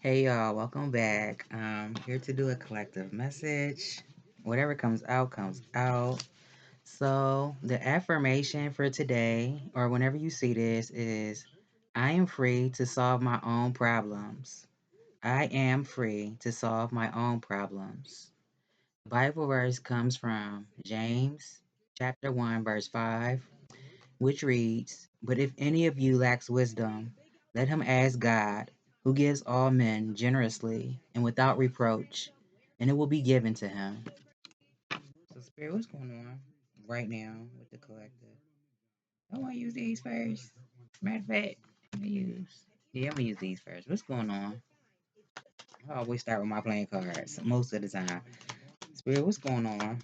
Hey y'all, welcome back. Here to do a collective message. Whatever comes out, comes out. So, the affirmation for today, or whenever you see this, is I am free to solve my own problems. I am free to solve my own problems. The Bible verse comes from James chapter 1, verse 5, which reads, "But if any of you lacks wisdom, let him ask God, who gives all men generously and without reproach, and it will be given to him." So, Spirit, what's going on right now with the collective? I want to use these first. Matter of fact, I'm gonna use. Yeah, I'm gonna use these first. What's going on? I always start with my playing cards most of the time. Spirit, what's going on?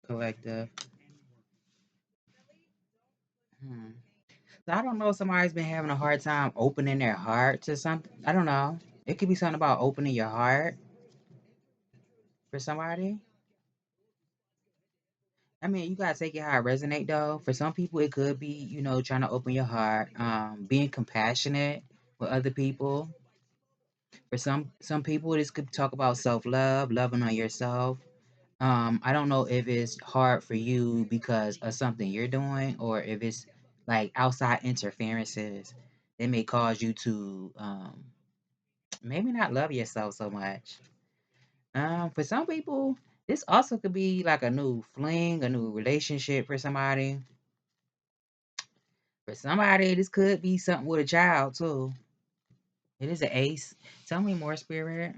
Collective. Hmm. So I don't know if somebody's been having a hard time opening their heart to something. I don't know. It could be something about opening your heart for somebody. I mean, you gotta take it how it resonate though. For some people, it could be, trying to open your heart, being compassionate with other people. For some people, this could talk about self love, loving on yourself. I don't know if it's hard for you because of something you're doing, or if it's like outside interferences that may cause you to maybe not love yourself so much. For some people, this also could be like a new fling, a new relationship for somebody. For somebody, this could be something with a child too. It is an ace. Tell me more, spirit.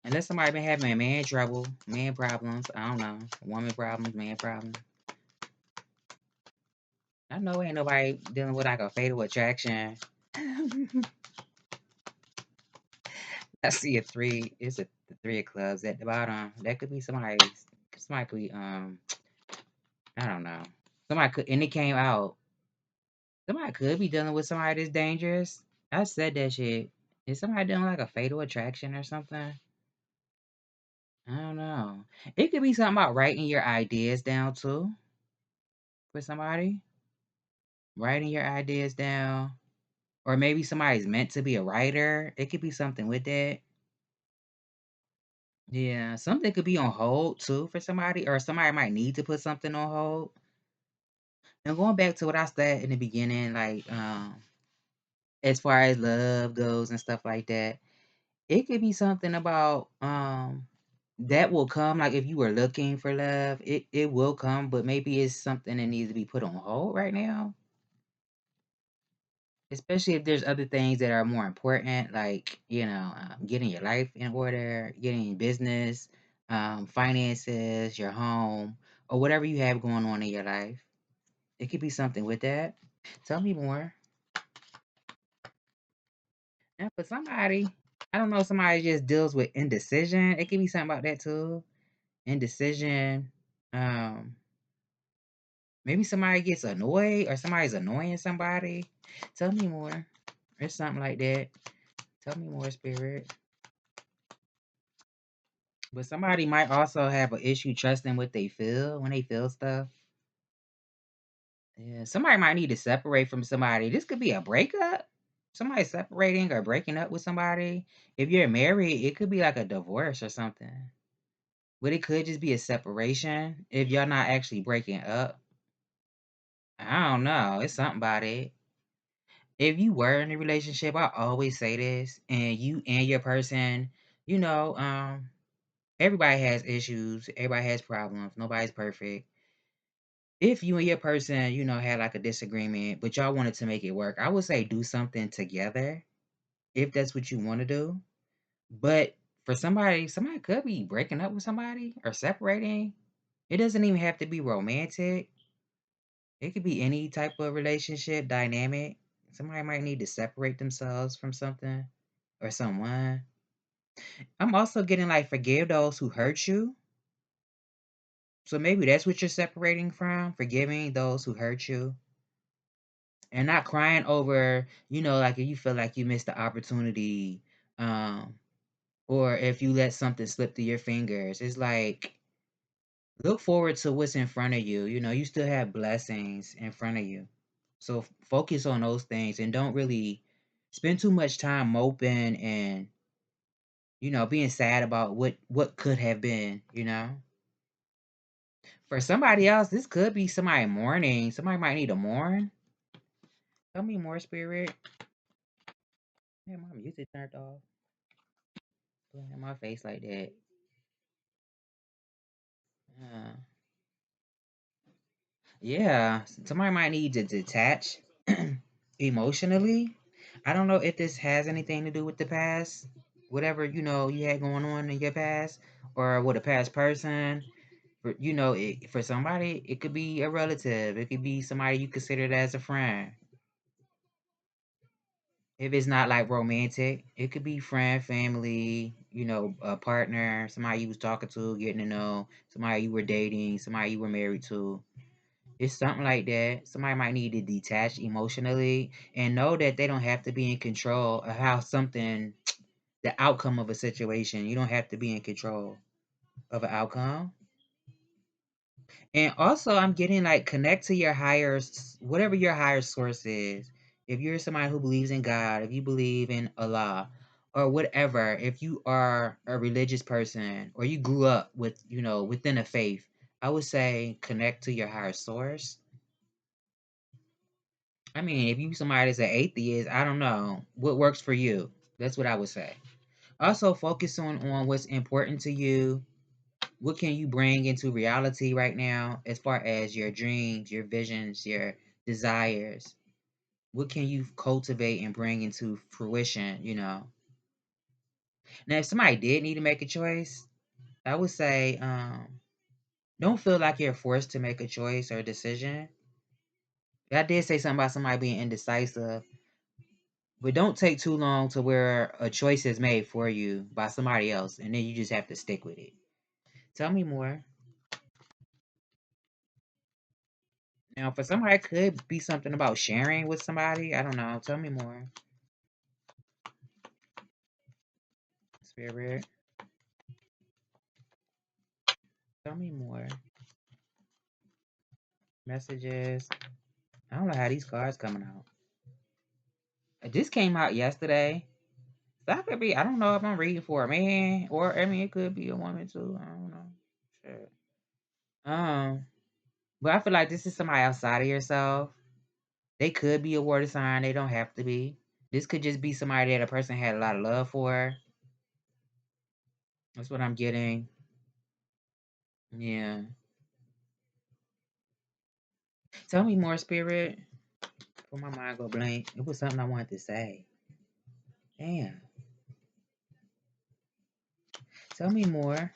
Unless somebody been having man trouble, man problems. I don't know. Woman problems, man problems. I know ain't nobody dealing with like a fatal attraction. I see a three. It's the three of clubs at the bottom. That could be somebody's. Somebody could be I don't know. Somebody could, and it came out. Somebody could be dealing with somebody that's dangerous. I said that shit. Is somebody doing like a fatal attraction or something? I don't know. It could be something about writing your ideas down too for somebody. Writing your ideas down. Or maybe somebody's meant to be a writer. It could be something with that. Yeah. Something could be on hold too for somebody. Or somebody might need to put something on hold. And going back to what I said in the beginning, like as far as love goes and stuff like that, it could be something about that will come. Like if you were looking for love, it will come, but maybe it's something that needs to be put on hold right now. Especially if there's other things that are more important, like getting your life in order, getting business, finances, your home, or whatever you have going on in your life. It could be something with that. Tell me more. And for somebody, I don't know, somebody just deals with indecision. It could be something about that too. Indecision. Um, Maybe somebody gets annoyed or somebody's annoying somebody. Tell me more. It's something like that. Tell me more, spirit. But somebody might also have an issue trusting what they feel when they feel stuff. Yeah, somebody might need to separate from somebody. This could be a breakup. Somebody separating or breaking up with somebody. If you're married, it could be like a divorce or something. But it could just be a separation if y'all not actually breaking up. I don't know. It's something about it. If you were in a relationship, I always say this, and you and your person, you know, everybody has issues, everybody has problems, nobody's perfect. If you and your person, had like a disagreement, but y'all wanted to make it work, I would say do something together if that's what you want to do. But for somebody could be breaking up with somebody or separating. It doesn't even have to be romantic. It could be any type of relationship dynamic. Somebody might need to separate themselves from something or someone. I'm also getting like forgive those who hurt you. So maybe that's what you're separating from, forgiving those who hurt you and not crying over, like if you feel like you missed the opportunity, um, or if you let something slip through your fingers. It's like look forward to what's in front of you. You still have blessings in front of you. So focus on those things and don't really spend too much time moping and, being sad about what could have been, For somebody else, this could be somebody mourning. Somebody might need to mourn. Tell me more, spirit. Yeah, my music turned off. Playing in my face like that. Uh, yeah, somebody might need to detach emotionally. I don't know if this has anything to do with the past, whatever you had going on in your past, or with a past person. For somebody, it could be a relative. It could be somebody you considered as a friend. If it's not like romantic, it could be friend, family, a partner, somebody you was talking to, getting to know, somebody you were dating, somebody you were married to. It's something like that. Somebody might need to detach emotionally and know that they don't have to be in control of the outcome of a situation. You don't have to be in control of an outcome. And also, I'm getting like connect to your whatever your higher source is. If you're somebody who believes in God, if you believe in Allah, or whatever, if you are a religious person or you grew up within a faith, I would say connect to your higher source. I mean, if you somebody that's an atheist, I don't know what works for you. That's what I would say. Also, focus on what's important to you. What can you bring into reality right now as far as your dreams, your visions, your desires? What can you cultivate and bring into fruition? Now, if somebody did need to make a choice, I would say don't feel like you're forced to make a choice or a decision. I did say something about somebody being indecisive, but don't take too long to where a choice is made for you by somebody else and then you just have to stick with it. Tell me more. Now, for somebody, it could be something about sharing with somebody. I don't know. Tell me more. Spirit, tell me more. Messages. I don't know how these cards coming out. This came out yesterday. That could be. I don't know if I'm reading for a man or I mean it could be a woman too. I don't know. Shit. Um, but I feel like this is somebody outside of yourself. They could be a water sign. They don't have to be. This could just be somebody that a person had a lot of love for. That's what I'm getting. Yeah. Tell me more, spirit. Before my mind go blank. It was something I wanted to say. Damn. Tell me more.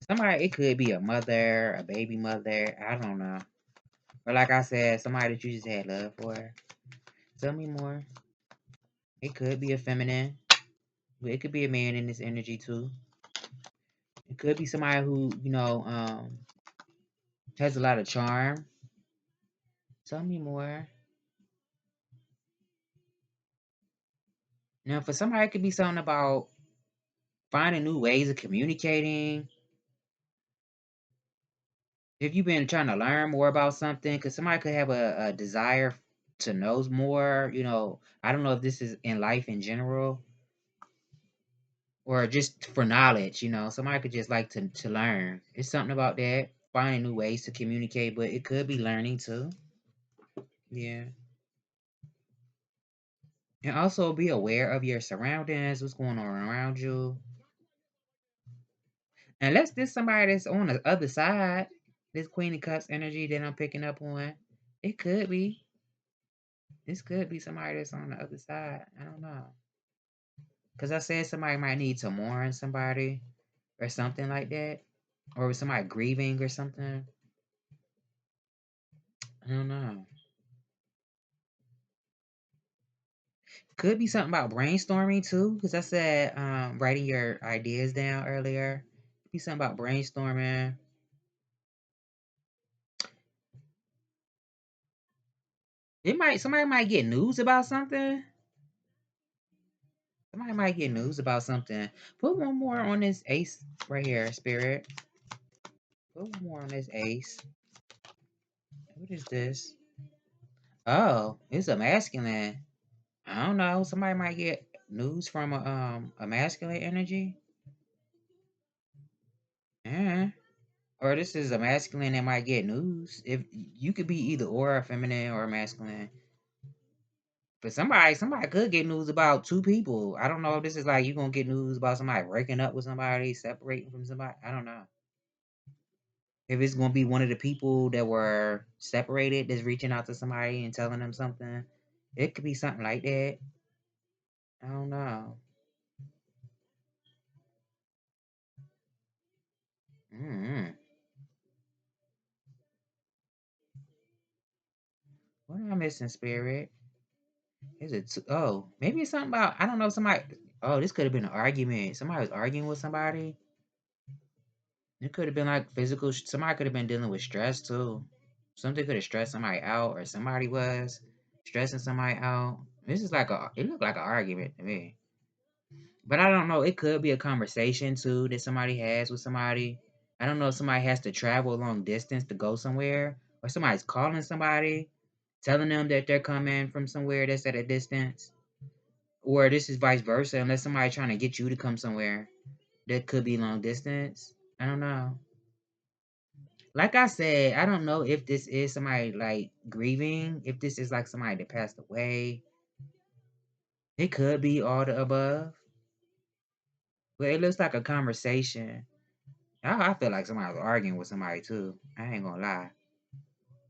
Somebody, it could be a mother, a baby mother. I don't know. Or like I said, somebody that you just had love for. Tell me more. It could be a feminine. But it could be a man in this energy too. It could be somebody who, has a lot of charm. Tell me more. Now, for somebody, it could be something about finding new ways of communicating. If you've been trying to learn more about something, because somebody could have a desire to know more. I don't know if this is in life in general or just for knowledge. Somebody could just like to learn. It's something about that, finding new ways to communicate, but it could be learning too. Yeah. And also be aware of your surroundings, what's going on around you. Unless there's somebody that's on the other side, this Queen of Cups energy that I'm picking up on, it could be. This could be somebody that's on the other side. I don't know. Because I said somebody might need to mourn somebody or something like that. Or somebody grieving or something. I don't know. Could be something about brainstorming too. Because I said writing your ideas down earlier. Could be something about brainstorming. Somebody might get news about something. Somebody might get news about something. Put one more on this ace right here, spirit. Put one more on this ace. What is this? Oh, it's a masculine. I don't know. Somebody might get news from a masculine energy. Yeah. Or this is a masculine that might get news. If you could be either or a feminine or a masculine. But somebody could get news about two people. I don't know if this is like you gonna get news about somebody breaking up with somebody, separating from somebody. I don't know. If it's gonna be one of the people that were separated that's reaching out to somebody and telling them something. It could be something like that. I don't know. Mm-hmm. What am I missing, spirit? Is it oh, maybe it's something about I don't know, somebody oh, this could have been an argument. Somebody was arguing with somebody. It could have been like physical somebody could have been dealing with stress too. Something could have stressed somebody out or somebody was stressing somebody out. This is like a it looked like an argument to me. But I don't know, it could be a conversation too that somebody has with somebody. I don't know if somebody has to travel a long distance to go somewhere or somebody's calling somebody, telling them that they're coming from somewhere that's at a distance. Or this is vice versa, unless somebody trying to get you to come somewhere that could be long distance. I don't know. Like I said, I don't know if this is somebody like grieving, if this is like somebody that passed away. It could be all the above. But it looks like a conversation. I feel like somebody was arguing with somebody too. I ain't gonna lie.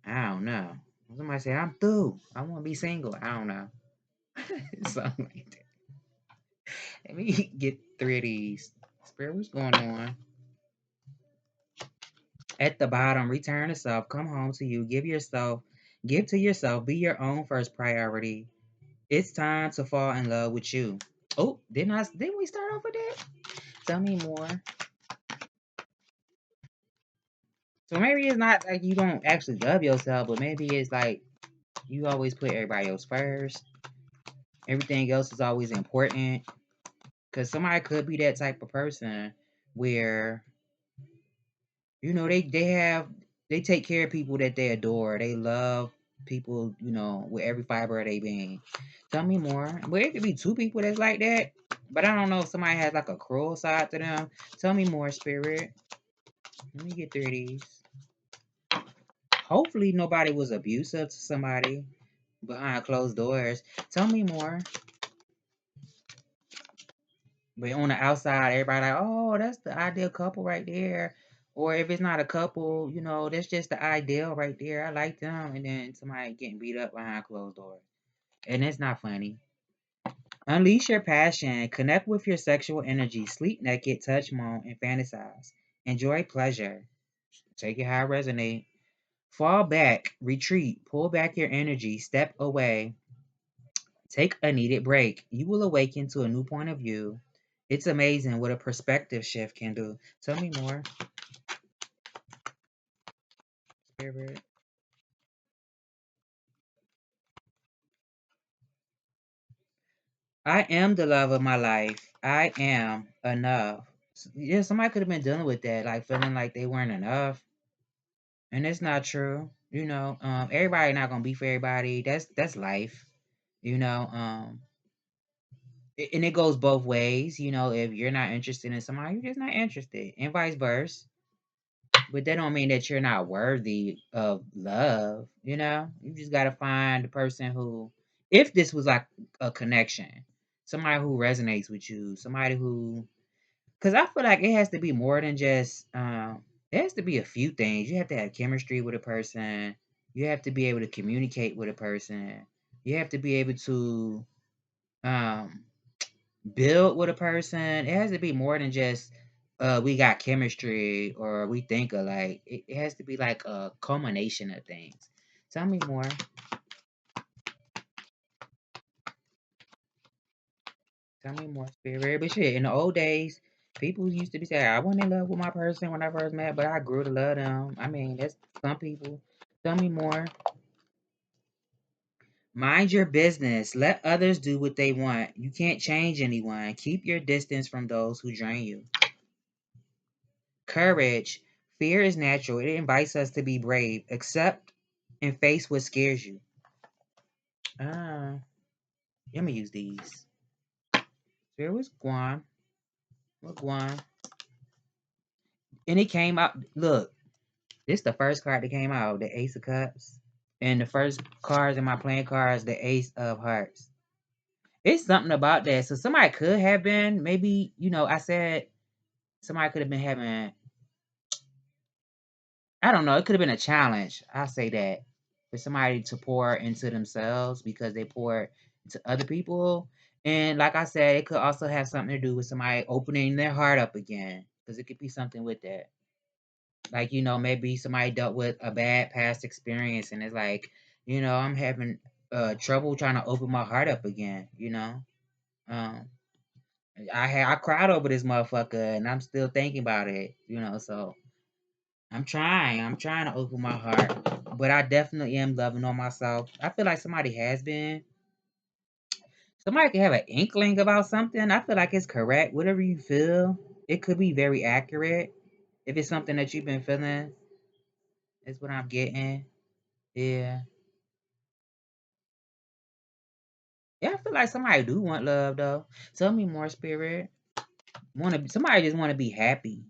I don't know. Somebody say, I'm through. I wanna be single. I don't know. Something like that. Let me get three of these. Spirit, what's going on? At the bottom, return to self, come home to you, give to yourself, be your own first priority. It's time to fall in love with you. Oh, didn't we start off with that? Tell me more. So maybe it's not like you don't actually love yourself, but maybe it's like you always put everybody else first. Everything else is always important. Cause somebody could be that type of person where they take care of people that they adore. They love people, with every fiber of their being. Tell me more. Well, it could be two people that's like that, but I don't know if somebody has like a cruel side to them. Tell me more, spirit. Let me get through these. Hopefully nobody was abusive to somebody behind closed doors. Tell me more. But on the outside, everybody like, oh, that's the ideal couple right there. Or if it's not a couple, that's just the ideal right there. I like them. And then somebody getting beat up behind closed doors. And it's not funny. Unleash your passion. Connect with your sexual energy. Sleep naked, touch, moan, and fantasize. Enjoy pleasure. Take it how it resonate. Fall back, retreat, pull back your energy, step away, take a needed break. You will awaken to a new point of view. It's amazing what a perspective shift can do. Tell me more, Spirit. I am the love of my life. I am enough. Yeah, somebody could have been dealing with that, like feeling like they weren't enough, and it's not true. Everybody not gonna be for everybody. That's life. You know, um, and it goes both ways. If you're not interested in somebody, you're just not interested, and vice versa. But that don't mean that you're not worthy of love. You just gotta find the person who, if this was like a connection, somebody who resonates with you, somebody who, because I feel like it has to be more than just. It has to be a few things. You have to have chemistry with a person. You have to be able to communicate with a person. You have to be able to um build with a person. It has to be more than just we got chemistry or we think alike. It has to be like a culmination of things. Tell me more. Tell me more, spirit. But shit, in the old days, people used to be saying, I wasn't in love with my person when I first met, but I grew to love them. I mean, that's some people. Tell me more. Mind your business. Let others do what they want. You can't change anyone. Keep your distance from those who drain you. Courage. Fear is natural. It invites us to be brave. Accept and face what scares you. Let me use these. There was Guan. What Guan? And it came out. Look, this is the first card that came out. The Ace of Cups. And the first cards in my playing cards, the Ace of Hearts. It's something about that. So somebody could have been, maybe, I said somebody could have been having, I don't know, it could have been a challenge. I'll say that. For somebody to pour into themselves because they pour into other people. And like I said, it could also have something to do with somebody opening their heart up again. Because it could be something with that. Like, maybe somebody dealt with a bad past experience and it's like, I'm having trouble trying to open my heart up again. Um, I cried over this motherfucker and I'm still thinking about it. So I'm trying to open my heart. But I definitely am loving on myself. I feel like somebody has been. Somebody can have an inkling about something. I feel like it's correct. Whatever you feel, it could be very accurate. If it's something that you've been feeling, is what I'm getting. Yeah. Yeah, I feel like somebody do want love though. Tell me more, spirit. Somebody just want to be happy.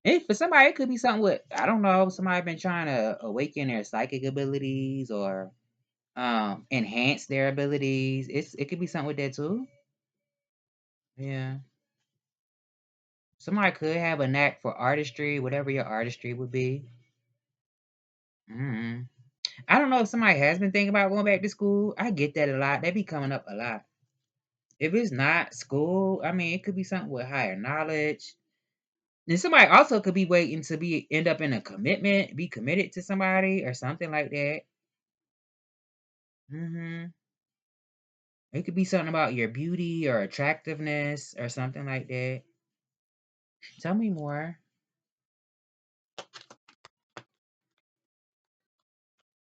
And for somebody, it could be something with, I don't know, somebody been trying to awaken their psychic abilities or enhance their abilities. It could be something with that too. Yeah. Somebody could have a knack for artistry, whatever your artistry would be. mm I don't know if somebody has been thinking about going back to school. I get that a lot. They be coming up a lot. If it's not school, I mean, it could be something with higher knowledge. And somebody also could be waiting to end up in a commitment, be committed to somebody or something like that. It could be something about your beauty or attractiveness or something like that. Tell me more.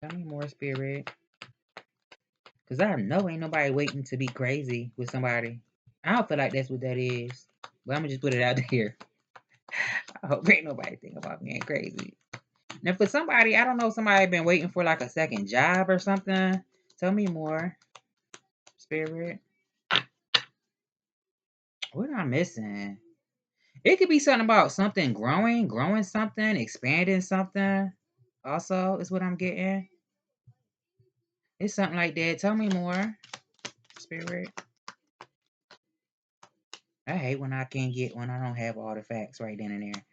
Tell me more, spirit. Cause I know ain't nobody waiting to be crazy with somebody. I don't feel like that's what that is. But I'm gonna just put it out there. I hope ain't nobody think about being crazy. Now for somebody, I don't know, somebody been waiting for like a second job or something. Tell me more, spirit. What am I missing? It could be something about something growing something, expanding something. Also, is what I'm getting. It's something like that. Tell me more, spirit. I hate when I can't get when I don't have all the facts right then and there.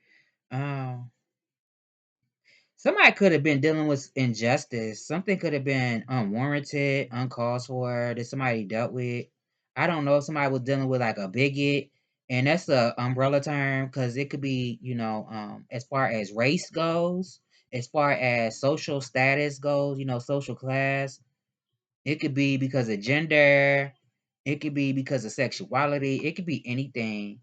Um, Somebody could have been dealing with injustice. Something could have been unwarranted, uncalled for that somebody dealt with. I don't know if somebody was dealing with like a bigot, and that's a umbrella term because it could be, as far as race goes, as far as social status goes, social class. It could be because of gender. It could be because of sexuality. It could be anything.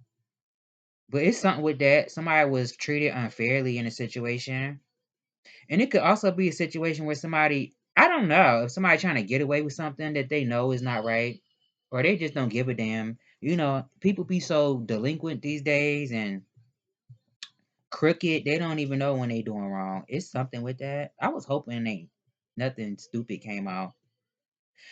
But it's something with that. Somebody was treated unfairly in a situation. And it could also be a situation where somebody, I don't know, if somebody trying to get away with something that they know is not right, or they just don't give a damn. People be so delinquent these days and crooked, they don't even know when they doing wrong. It's something with that. I was hoping nothing stupid came out.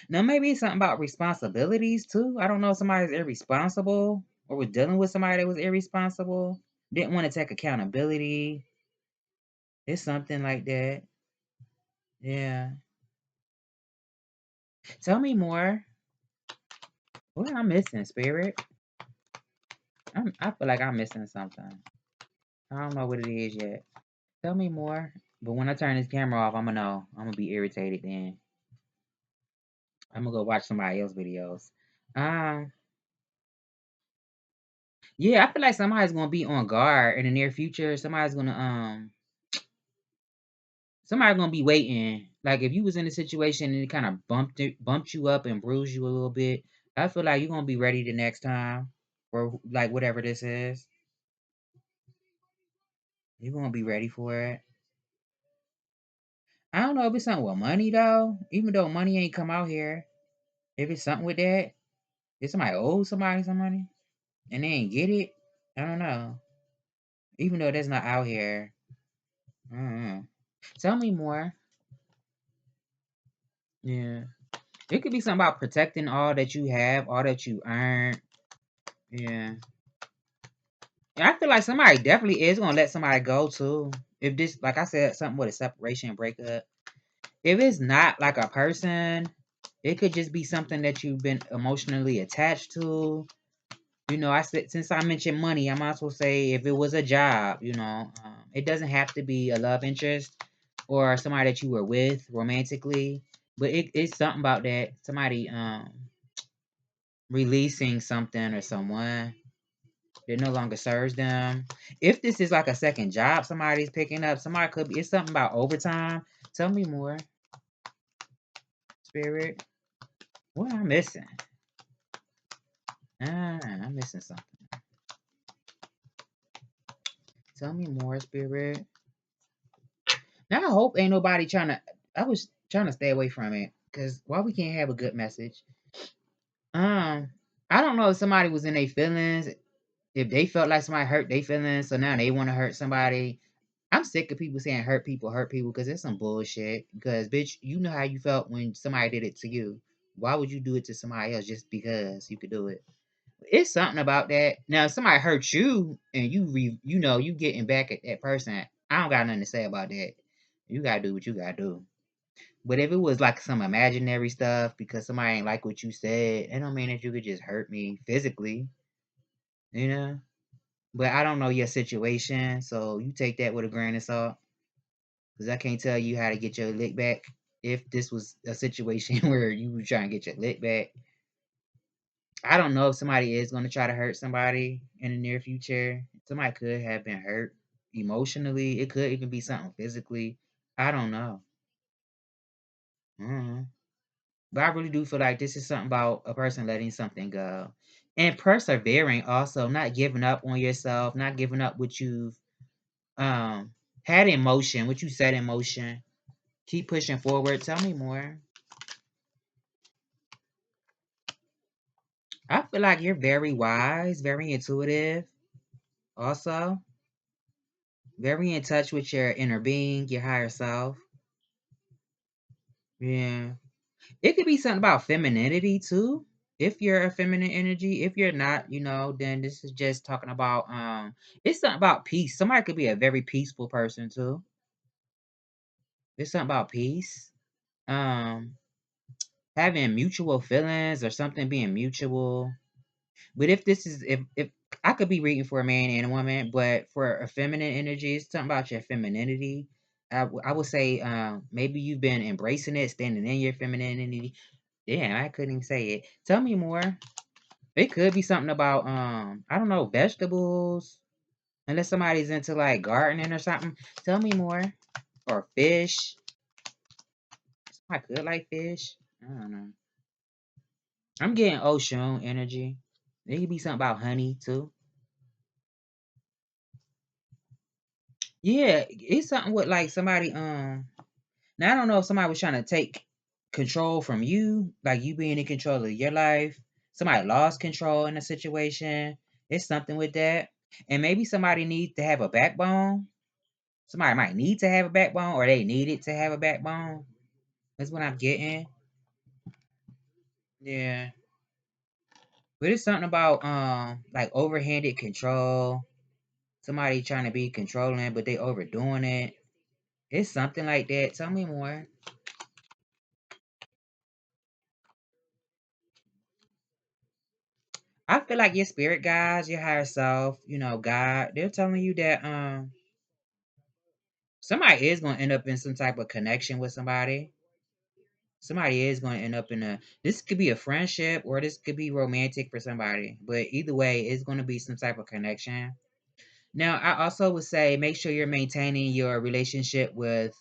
Now maybe it's something about responsibilities too. I don't know if somebody's irresponsible or was dealing with somebody that was irresponsible, didn't want to take accountability. It's something like that. Yeah. Tell me more. What am I missing, spirit? I feel like I'm missing something. I don't know what it is yet. Tell me more. But when I turn this camera off, I'm gonna know. I'm gonna be irritated then. I'm gonna go watch somebody else's videos. Um, yeah, I feel like somebody's gonna be on guard in the near future. Somebody's gonna be waiting. Like if you was in a situation and it kind of bumped you up and bruised you a little bit, I feel like you're gonna be ready the next time, or like whatever this is. You're gonna be ready for it. I don't know if it's something with money though. Even though money ain't come out here, if it's something with that, if somebody owes somebody some money and they ain't get it, I don't know. Even though that's not out here. Tell me more. Yeah. It could be something about protecting all that you have, all that you earn. Yeah. I feel like somebody definitely is gonna let somebody go too. If this, like I said, something with a separation and breakup. If it's not like a person, it could just be something that you've been emotionally attached to. You know, I said, since I mentioned money, I might as well say if it was a job, it doesn't have to be a love interest or somebody that you were with romantically, but it's something about that somebody releasing something or someone that no longer serves them. If this is like a second job somebody's picking up, somebody could be, it's something about overtime. Tell me more, Spirit. What am I missing? I'm missing something. Tell me more, Spirit. Now I hope ain't nobody trying to. I was trying to stay away from it because why we can't have a good message? I don't know if somebody was in their feelings, if they felt like somebody hurt their feelings, so now they want to hurt somebody. I'm sick of people saying hurt people, because it's some bullshit. Because bitch, you know how you felt when somebody did it to you. Why would you do it to somebody else just because you could do it? It's something about that. Now, if somebody hurt you and you getting back at that person, I don't got nothing to say about that. You gotta do what you gotta do. But if it was like some imaginary stuff because somebody ain't like what you said, it don't mean that you could just hurt me physically, you know? But I don't know your situation, so you take that with a grain of salt. Because I can't tell you how to get your lick back. If this was a situation where you were trying to get your lick back, I don't know if somebody is going to try to hurt somebody in the near future. Somebody could have been hurt emotionally. It could even be something physically. I don't know. Mhm. But I really do feel like this is something about a person letting something go. And persevering also, not giving up on yourself, not giving up what you've um had in motion, what you set in motion. Keep pushing forward. Tell me more. I feel like you're very wise, very intuitive, also very in touch with your inner being, your higher self. Yeah. It could be something about femininity too. If you're a feminine energy, if you're not, then this is just talking about it's something about peace. Somebody could be a very peaceful person too. It's something about peace. Um Having mutual feelings or something being mutual. But if this is if I could be reading for a man and a woman, but for a feminine energy, it's something about your femininity. I would say maybe you've been embracing it, standing in your femininity. Damn, I couldn't even say it. Tell me more. It could be something about I don't know, vegetables. Unless somebody's into like gardening or something. Tell me more. Or fish. I could like fish. I don't know. I'm getting ocean energy. It could be something about honey too. Yeah, it's something with like somebody. Now I don't know if somebody was trying to take control from you, like you being in control of your life. Somebody lost control in a situation. It's something with that, and maybe somebody needs to have a backbone. Somebody might need to have a backbone, or they needed to have a backbone. That's what I'm getting. Yeah, but it's something about like overhanded control. Somebody trying to be controlling, but they overdoing it. It's something like that. Tell me more. I feel like your spirit guides, your higher self, God, they're telling you that somebody is gonna end up in some type of connection with somebody. Somebody is gonna end up in a this could be a friendship or this could be romantic for somebody. But either way, it's gonna be some type of connection. Now, I also would say make sure you're maintaining your relationship with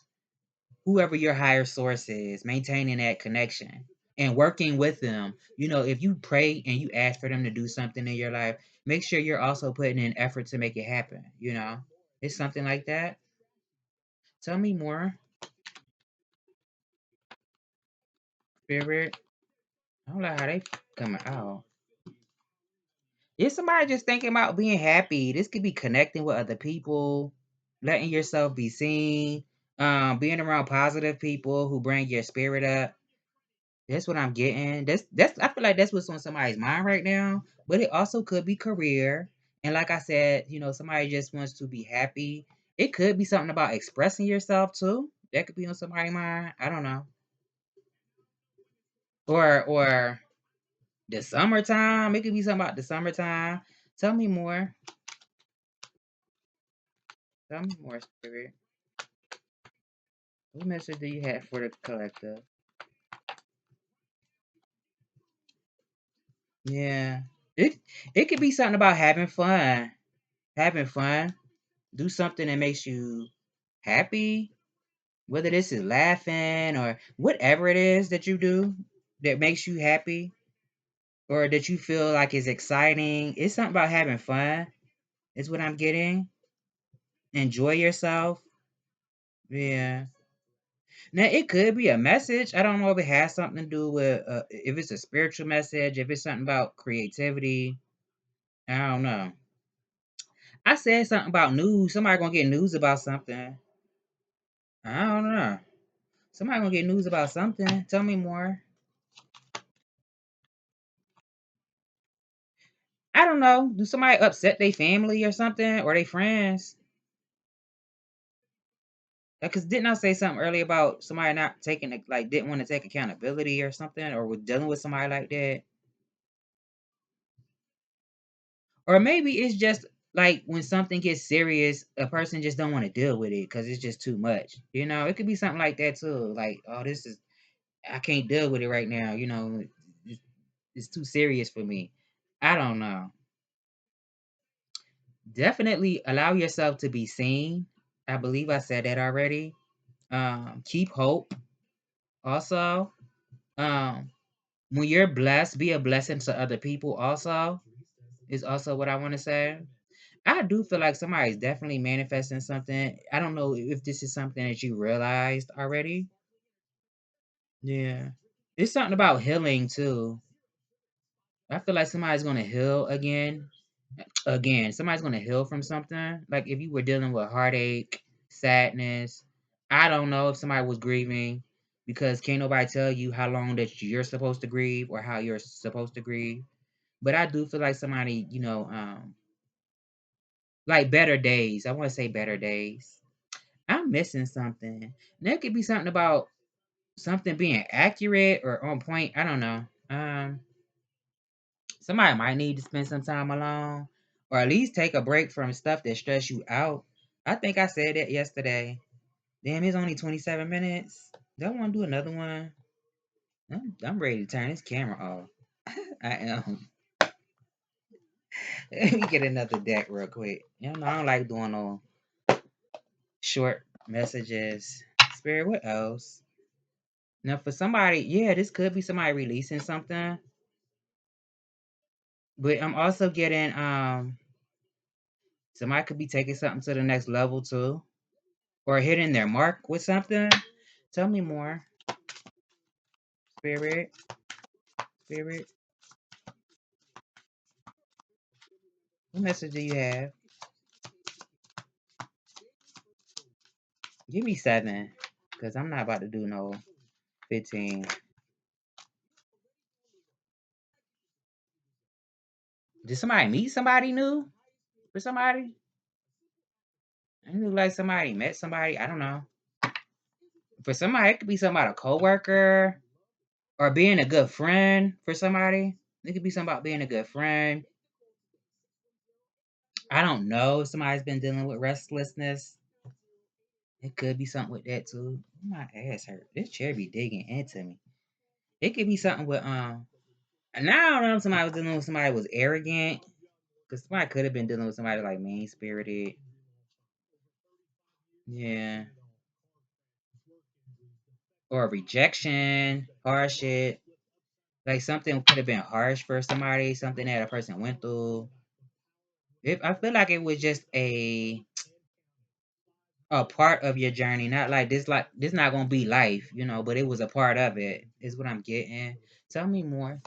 whoever your higher source is, maintaining that connection and working with them. If you pray and you ask for them to do something in your life, make sure you're also putting in effort to make it happen. It's something like that. Tell me more, Spirit. I don't know how they coming out. Is somebody just thinking about being happy? This could be connecting with other people, letting yourself be seen, being around positive people who bring your spirit up. That's what I'm getting. That's I feel like that's what's on somebody's mind right now. But it also could be career. And like I said, somebody just wants to be happy. It could be something about expressing yourself too. That could be on somebody's mind. I don't know. Or the summertime. It could be something about the summertime. Tell me more. Tell me more, Spirit. What message do you have for the collective? Yeah. It it could be something about having fun. Having fun. Do something that makes you happy. Whether this is laughing or whatever it is that you do that makes you happy or that you feel like is exciting. It's something about having fun. Is what I'm getting. Enjoy yourself. Yeah. Now it could be a message. I don't know if it has something to do with if it's a spiritual message, if it's something about creativity. I don't know. I said something about news. Somebody gonna get news about something. I don't know. Somebody gonna get news about something. Tell me more. I don't know. Do somebody upset their family or something or their friends? Because didn't I say something earlier about somebody not taking like didn't want to take accountability or something or was dealing with somebody like that? Or maybe it's just like when something gets serious, a person just don't want to deal with it because it's just too much. It could be something like that too. Like, oh, I can't deal with it right now. It's, it's too serious for me. I don't know. Definitely allow yourself to be seen. I believe I said that already. Keep hope. Also, um, when you're blessed, be a blessing to other people. Also, is also what I want to say. I do feel like somebody's definitely manifesting something. I don't know if this is something that you realized already. Yeah. It's something about healing too. I feel like somebody's gonna heal again. Again, somebody's gonna heal from something. Like if you were dealing with heartache, sadness. I don't know if somebody was grieving because can't nobody tell you how long that you're supposed to grieve or how you're supposed to grieve. But I do feel like somebody, like better days. I want to say better days. I'm missing something. There could be something about something being accurate or on point. I don't know. Somebody might need to spend some time alone, or at least take a break from stuff that stress you out. I think I said that yesterday. Damn, it's only 27 minutes. Don't want to do another one. I'm ready to turn this camera off. I am. Let me get another deck real quick. I don't like doing no short messages. Spirit, what else? Now, for somebody, yeah, this could be somebody releasing something, but I'm also getting somebody could be taking something to the next level too, or hitting their mark with something. Tell me more, spirit, spirit. What message do you have? Give me 7, cause I'm not about to do no 15. Did somebody meet somebody new? For somebody? It look like somebody met somebody. I don't know. For somebody, it could be somebody a coworker or being a good friend for somebody. It could be something about being a good friend. I don't know if somebody's been dealing with restlessness. It could be something with that too. My ass hurt. This chair be digging into me. It could be something with now I don't know if somebody was dealing with somebody was arrogant. Cause somebody could have been dealing with somebody like mean spirited. Yeah. Or rejection, harsh shit. Like something could have been harsh for somebody, something that a person went through. I feel like it was just a part of your journey, not like this not gonna be life, but it was a part of it, is what I'm getting. Tell me more,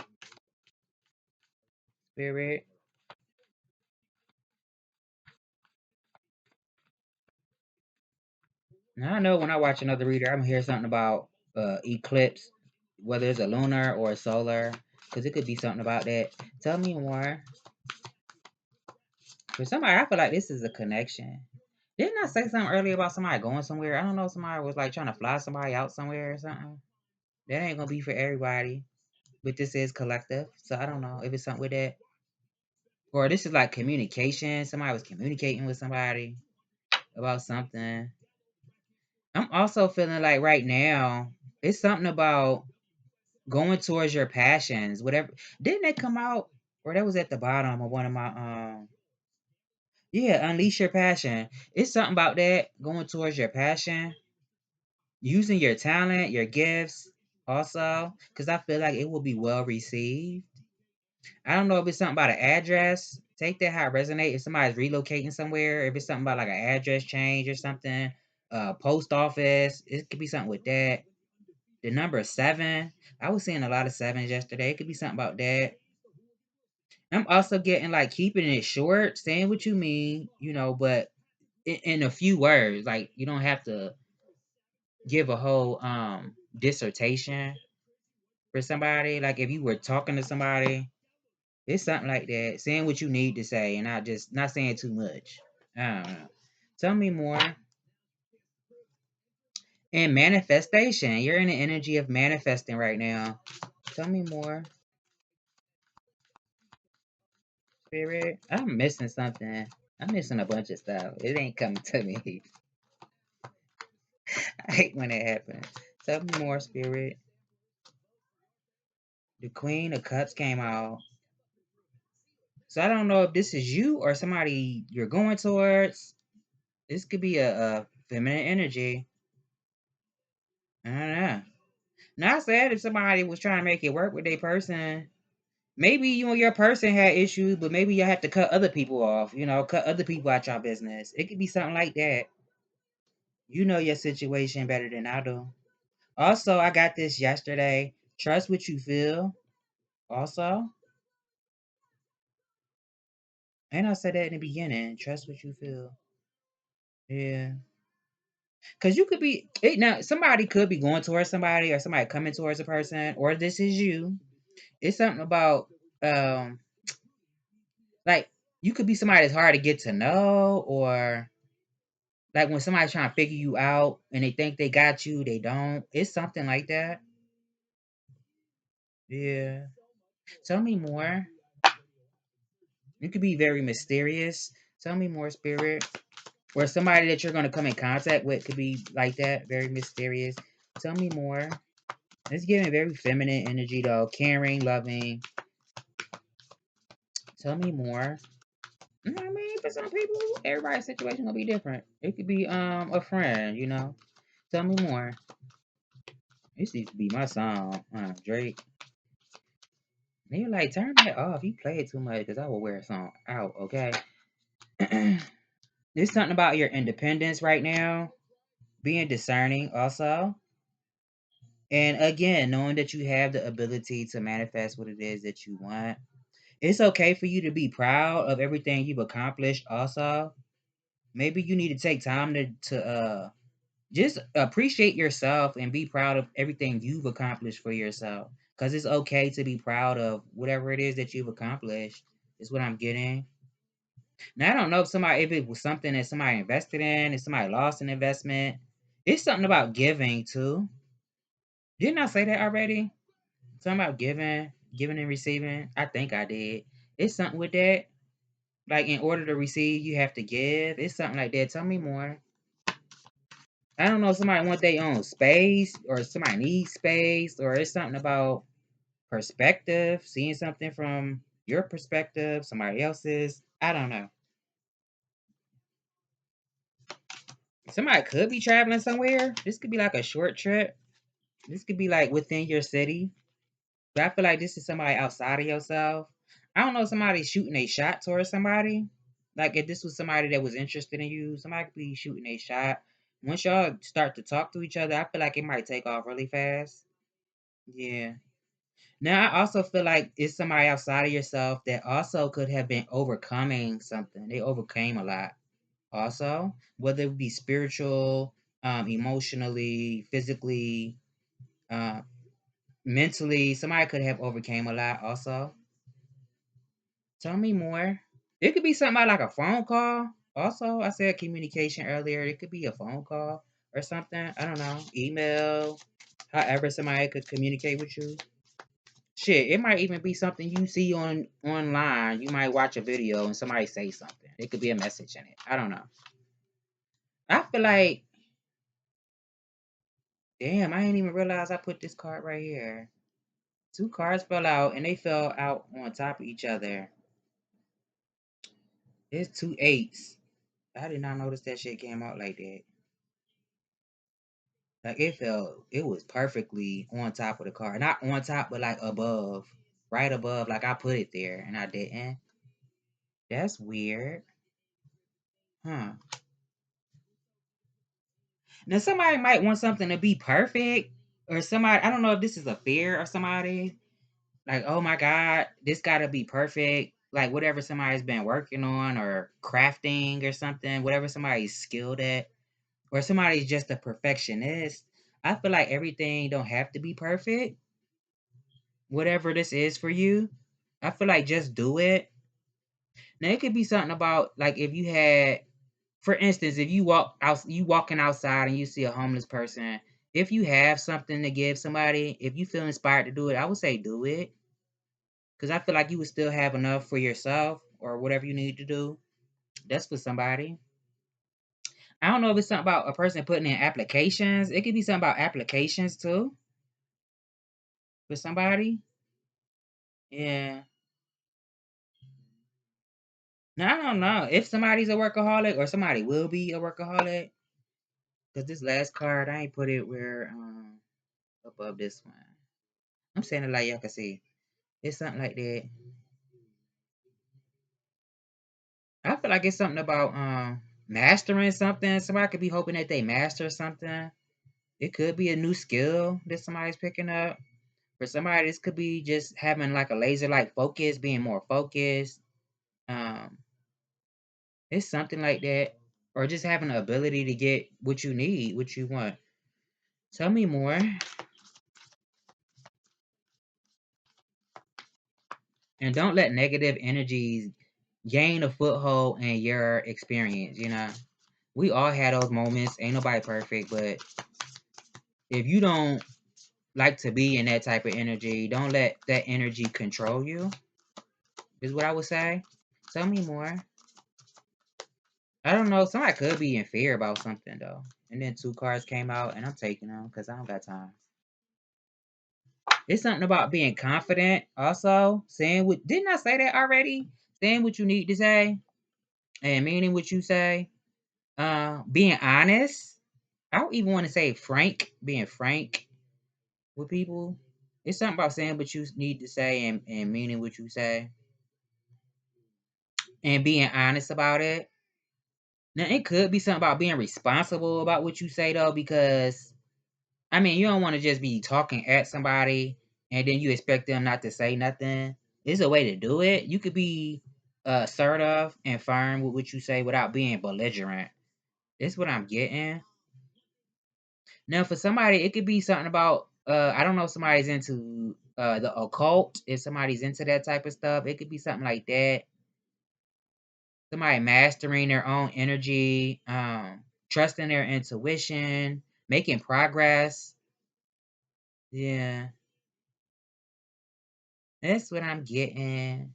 spirit. Now I know when I watch another reader, I'm gonna hear something about eclipse. whether it's a lunar or a solar, because it could be something about that. Tell me more. For somebody, I feel like this is a connection. Didn't I say something earlier about somebody going somewhere? I don't know. Somebody was like trying to fly somebody out somewhere or something. That ain't gonna be for everybody. But this is collective, so I don't know if it's something with that. Or this is like communication. Somebody was communicating with somebody about something. I'm also feeling like right now, it's something about going towards your passions. Whatever. Didn't they come out? Or that was at the bottom of one of my yeah, unleash your passion. It's something about that going towards your passion, using your talent, your gifts also, because I feel like it will be well received. I don't know if it's something about an address. Take that how it resonates. If somebody's relocating somewhere, if it's something about like an address change or something, post office, it could be something with that. The number 7, I was seeing a lot of sevens yesterday. It could be something about that. I'm also getting like keeping it short, saying what you mean, but in a few words. Like you don't have to give a whole dissertation for somebody. Like if you were talking to somebody, it's something like that. Saying what you need to say and not saying too much. I don't know. Tell me more. And manifestation. You're in the energy of manifesting right now. Tell me more. Spirit. I'm missing something. I'm missing a bunch of stuff. It ain't coming to me. I hate when it happens. Tell me more, Spirit. The Queen of Cups came out. So I don't know if this is you or somebody you're going towards. This could be a feminine energy. I don't know. Not sad if somebody was trying to make it work with their person. Maybe you and your person had issues, but maybe you have to cut other people off, cut other people out your business. It could be something like that. You know your situation better than I do. Also, I got this yesterday. Trust what you feel. Also, and I said that in the beginning. Trust what you feel. Yeah. Cause you could be now. Somebody could be going towards somebody, or somebody coming towards a person, or this is you. It's something about um, like you could be somebody that's hard to get to know, or like when somebody's trying to figure you out and they think they got you, they don't. It's something like that. Yeah. Tell me more. You could be very mysterious. Tell me more, spirit. Or somebody that you're gonna come in contact with could be like that, very mysterious. Tell me more. It's giving very feminine energy though, caring, loving. Tell me more. You know what I mean? For some people, everybody's situation gonna be different. It could be a friend. Tell me more. This needs to be my song, Drake. And you're like, turn that off. You play it too much because I will wear a song out, okay? There's something about your independence right now, being discerning also. And again, knowing that you have the ability to manifest what it is that you want. It's okay for you to be proud of everything you've accomplished also. Maybe you need to take time to just appreciate yourself and be proud of everything you've accomplished for yourself. Because it's okay to be proud of whatever it is that you've accomplished, is what I'm getting. Now, I don't know if it was something that somebody invested in, if somebody lost an investment. It's something about giving too. Didn't I say that already? Something about giving and receiving. I think I did. It's something with that. Like in order to receive, you have to give. It's something like that. Tell me more. I don't know. Somebody want their own space, or somebody needs space, or it's something about perspective, seeing something from your perspective, somebody else's. I don't know. Somebody could be traveling somewhere. This could be like a short trip. This could be like within your city. But I feel like this is somebody outside of yourself. I don't know, somebody shooting a shot towards somebody. Like if this was somebody that was interested in you, somebody could be shooting a shot. Once y'all start to talk to each other, I feel like it might take off really fast. Yeah. Now I also feel like it's somebody outside of yourself that also could have been overcoming something. They overcame a lot also, whether it be spiritual, emotionally, physically. Uh, mentally, somebody could have overcame a lot also. Tell me more. It could be something about like a phone call. Also, I said communication earlier. It could be a phone call or something. I don't know. Email. However, somebody could communicate with you. Shit, it might even be something you see on online. You might watch a video and somebody say something. It could be a message in it. I don't know. I feel like, damn, I didn't even realize I put this card right here. Two cards fell out and they fell out on top of each other. It's two eights. I did not notice that shit came out like that. Like it was perfectly on top of the card. Not on top, but like above. Right above, like I put it there and I didn't. That's weird. Huh. Now somebody might want something to be perfect. Or somebody, I don't know if this is a fear of somebody. Like, oh my God, this gotta be perfect. Like whatever somebody's been working on or crafting or something, whatever somebody's skilled at, or somebody's just a perfectionist. I feel like everything don't have to be perfect. Whatever this is for you, I feel like just do it. Now it could be something about like if you had, for instance, if you walking outside and you see a homeless person, if you have something to give somebody, if you feel inspired to do it, I would say do it. Because I feel like you would still have enough for yourself or whatever you need to do. That's for somebody. I don't know if it's something about a person putting in applications. It could be something about applications too for somebody. Yeah. Now I don't know if somebody's a workaholic or somebody will be a workaholic. Cause this last card, I ain't put it where above this one. I'm saying it like y'all can see. It's something like that. I feel like it's something about mastering something. Somebody could be hoping that they master something. It could be a new skill that somebody's picking up. For somebody, this could be just having like a laser like focus, being more focused. Um, it's something like that. Or just having the ability to get what you need, what you want. Tell me more. And don't let negative energies gain a foothold in your experience, you know. We all had those moments. Ain't nobody perfect, but if you don't like to be in that type of energy, don't let that energy control you, is what I would say. Tell me more. I don't know. Somebody could be in fear about something, though. And then two cards came out, and I'm taking them because I don't got time. It's something about being confident, also. Saying what, didn't I say that already? Saying what you need to say and meaning what you say. Being honest. I don't even want to say frank, being frank with people. It's something about saying what you need to say and meaning what you say and being honest about it. Now, it could be something about being responsible about what you say, though, because, I mean, you don't want to just be talking at somebody and then you expect them not to say nothing. There's a way to do it. You could be assertive and firm with what you say without being belligerent. That's what I'm getting. Now, for somebody, it could be something about I don't know if somebody's into the occult. If somebody's into that type of stuff, it could be something like that. Somebody mastering their own energy, trusting their intuition, making progress. Yeah, that's what I'm getting.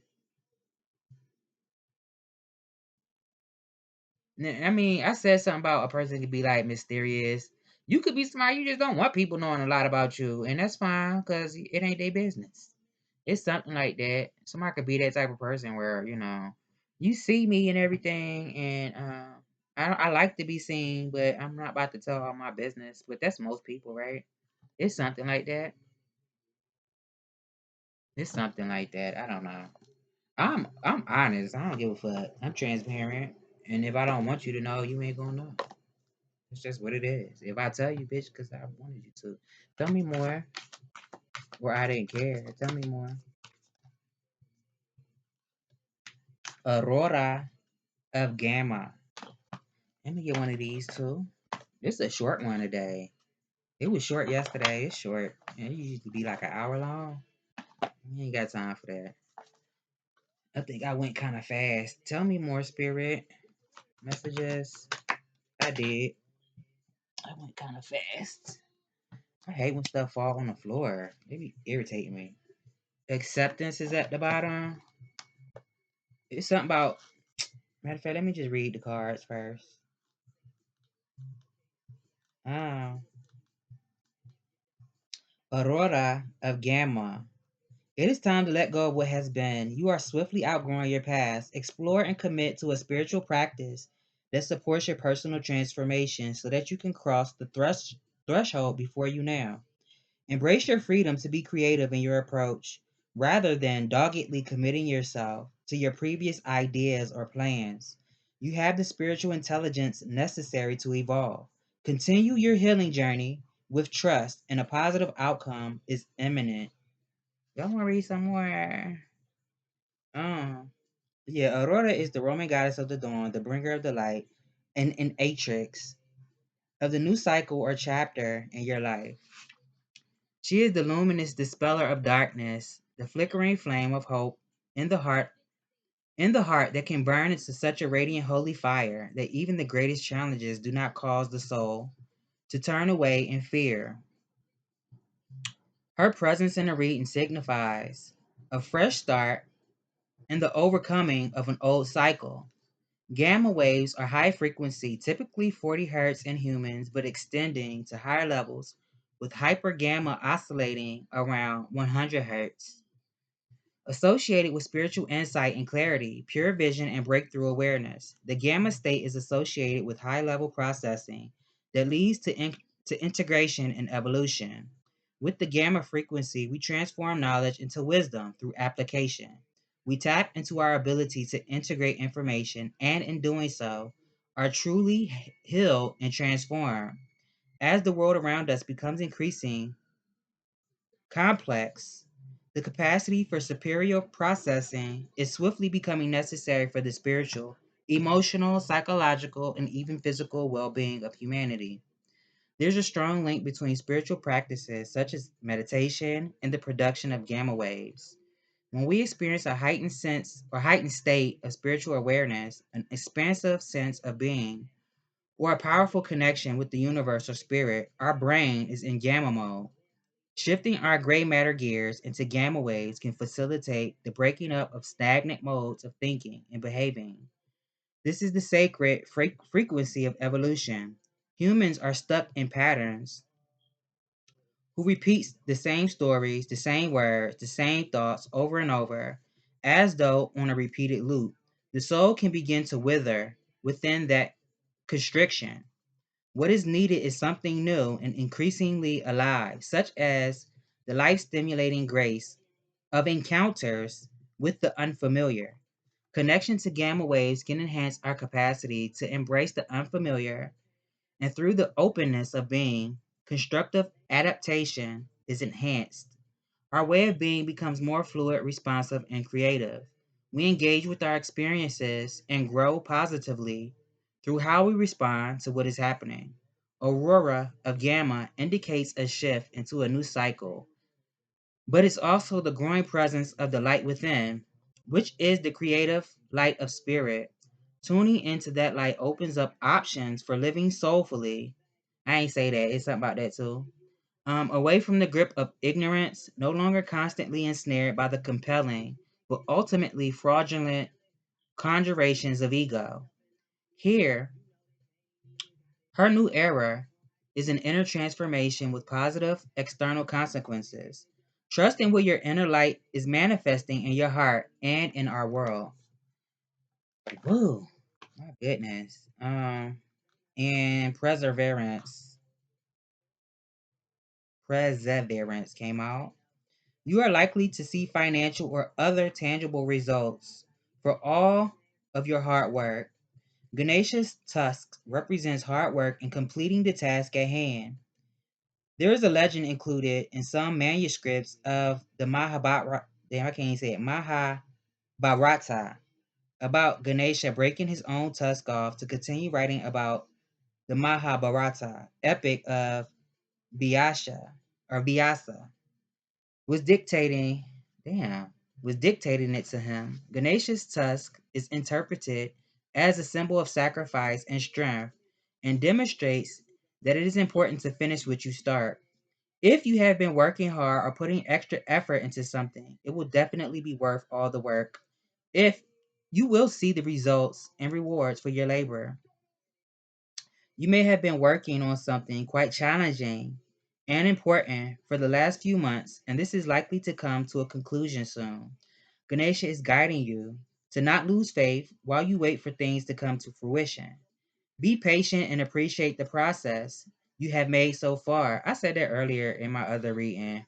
I mean, I said something about a person could be like mysterious. You could be somebody you just don't want people knowing a lot about you, and that's fine because it ain't their business. It's something like that. Somebody could be that type of person where you see me and everything, and I like to be seen, but I'm not about to tell all my business. But that's most people, right? It's something like that. It's something like that. I don't know. I'm honest. I don't give a fuck. I'm transparent, and if I don't want you to know, you ain't gonna know. It's just what it is. If I tell you, bitch, because I wanted you to. Tell me more, or I didn't care. Tell me more. Aurora of Gamma. Let me get one of these too. This is a short one today. It was short yesterday. It's short. It used to be like an hour long. You ain't got time for that. I think I went kind of fast. Tell me more, Spirit. Messages. I did. I went kind of fast. I hate when stuff fall on the floor. It be irritating me. Acceptance is at the bottom. It's something about. Matter of fact, let me just read the cards first. Ah, Aurora of Gamma. It is time to let go of what has been. You are swiftly outgrowing your past. Explore and commit to a spiritual practice that supports your personal transformation so that you can cross the threshold before you now. Embrace your freedom to be creative in your approach rather than doggedly committing yourself to your previous ideas or plans. You have the spiritual intelligence necessary to evolve. Continue your healing journey with trust, and a positive outcome is imminent. Y'all want to read some more? Um, yeah, Aurora is the Roman goddess of the dawn, the bringer of the light, and an atrix of the new cycle or chapter in your life. She is the luminous dispeller of darkness, the flickering flame of hope in the heart that can burn into such a radiant holy fire that even the greatest challenges do not cause the soul to turn away in fear. Her presence in the reading signifies a fresh start and the overcoming of an old cycle. Gamma waves are high frequency, typically 40 Hz in humans, but extending to higher levels, with hyper gamma oscillating around 100 Hz. Associated with spiritual insight and clarity, pure vision, and breakthrough awareness, the gamma state is associated with high level processing that leads to integration and evolution. With the gamma frequency, we transform knowledge into wisdom through application. We tap into our ability to integrate information and, in doing so, are truly healed and transformed. As the world around us becomes increasing complex, the capacity for superior processing is swiftly becoming necessary for the spiritual, emotional, psychological, and even physical well being of humanity. There's a strong link between spiritual practices such as meditation and the production of gamma waves. When we experience a heightened sense or heightened state of spiritual awareness, an expansive sense of being, or a powerful connection with the universe or spirit, our brain is in gamma mode. Shifting our gray matter gears into gamma waves can facilitate the breaking up of stagnant modes of thinking and behaving. This is the sacred frequency of evolution. Humans are stuck in patterns who repeats the same stories, the same words, the same thoughts over and over, as though on a repeated loop. The soul can begin to wither within that constriction. What is needed is something new and increasingly alive, such as the life stimulating grace of encounters with the unfamiliar. Connection to gamma waves can enhance our capacity to embrace the unfamiliar, and through the openness of being, constructive adaptation is enhanced. Our way of being becomes more fluid, responsive, and creative. We engage with our experiences and grow positively through how we respond to what is happening. Aurora of Gamma indicates a shift into a new cycle, but it's also the growing presence of the light within, which is the creative light of spirit. Tuning into that light opens up options for living soulfully. I ain't say that, it's something about that too. Away from the grip of ignorance, no longer constantly ensnared by the compelling, but ultimately fraudulent conjurations of ego. Here, her new era is an inner transformation with positive external consequences. Trust in what your inner light is manifesting in your heart and in our world. Woo, my goodness. And perseverance came out. You are likely to see financial or other tangible results for all of your hard work. Ganesha's tusk represents hard work in completing the task at hand. There is a legend included in some manuscripts of the Mahabharata, damn, I can't even say it, Mahabharata, about Ganesha breaking his own tusk off to continue writing about the Mahabharata, epic of Vyasa or Vyasa was dictating, was dictating it to him. Ganesha's tusk is interpreted as a symbol of sacrifice and strength and demonstrates that it is important to finish what you start. If you have been working hard or putting extra effort into something, it will definitely be worth all the work. If you will see the results and rewards for your labor. You may have been working on something quite challenging and important for the last few months, and this is likely to come to a conclusion soon. Ganesha is guiding you to not lose faith while you wait for things to come to fruition. Be patient and appreciate the process you have made so far. I said that earlier in my other reading.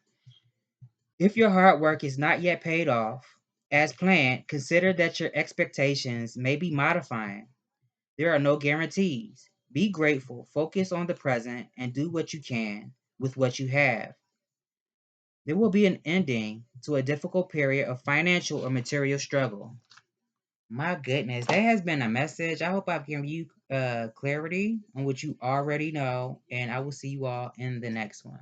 If your hard work is not yet paid off as planned, consider that your expectations may be modifying. There are no guarantees. Be grateful, focus on the present, and do what you can with what you have. There will be an ending to a difficult period of financial or material struggle. My goodness, that has been a message. I hope I've given you clarity on what you already know, and I will see you all in the next one.